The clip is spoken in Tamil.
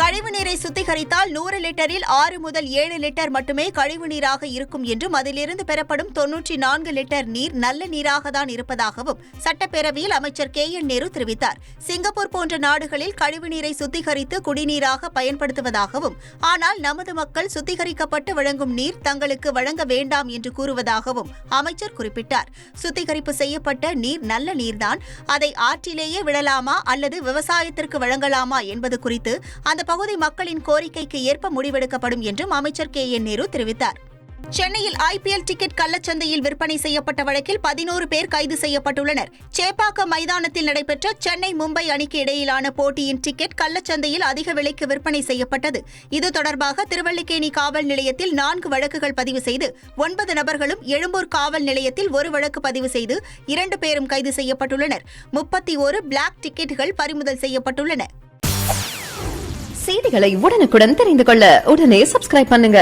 கழிவுநீரை சுத்திகரித்தால் 100 லிட்டரில் 6 முதல் 7 லிட்டர் மட்டுமே கழிவுநீராக இருக்கும் என்றும் அதிலிருந்து பெறப்படும் 94 லிட்டர் நீர் நல்ல நீராக தான் இருப்பதாகவும் சட்டப்பேரவையில் அமைச்சர் KN நேரு தெரிவித்தார். சிங்கப்பூர் போன்ற நாடுகளில் கழிவுநீரை சுத்திகரித்து குடிநீராக பயன்படுத்துவதாகவும், ஆனால் நமது மக்கள் சுத்திகரிக்கப்பட்டு வழங்கும் நீர் தங்களுக்கு வழங்க வேண்டாம் என்று கூறுவதாகவும் அமைச்சர் குறிப்பிட்டார். சுத்திகரிப்பு செய்யப்பட்ட நீர் நல்ல நீர்தான், அதை ஆற்றிலேயே விடலாமா அல்லது விவசாயத்திற்கு வழங்கலாமா என்பது குறித்து அந்த பகுதி மக்களின் கோரிக்கைக்கு ஏற்ப முடிவெடுக்கப்படும் என்றும் அமைச்சர் KN நேரு தெரிவித்தார். சென்னையில் IPL டிக்கெட் கள்ளச்சந்தையில் விற்பனை செய்யப்பட்ட வழக்கில் 11 பேர் கைது செய்யப்பட்டுள்ளனர். சேப்பாக்கம் மைதானத்தில் நடைபெற்ற சென்னை மும்பை அணிக்கு இடையிலான போட்டியின் டிக்கெட் கள்ளச்சந்தையில் அதிக விலைக்கு விற்பனை செய்யப்பட்டது. இது தொடர்பாக திருவல்லிக்கேணி காவல் நிலையத்தில் 4 வழக்குகள் பதிவு செய்து 9 நபர்களும், எழும்பூர் காவல் நிலையத்தில் 1 வழக்கு பதிவு செய்து 2 பேரும் கைது செய்யப்பட்டுள்ளனர். 31 பிளாக் டிக்கெட்டுகள் பறிமுதல் செய்யப்பட்டுள்ளன. செய்திகளை உடனுக்குடன் தெரிந்து கொள்ள உடனே சப்ஸ்கிரைப் பண்ணுங்க.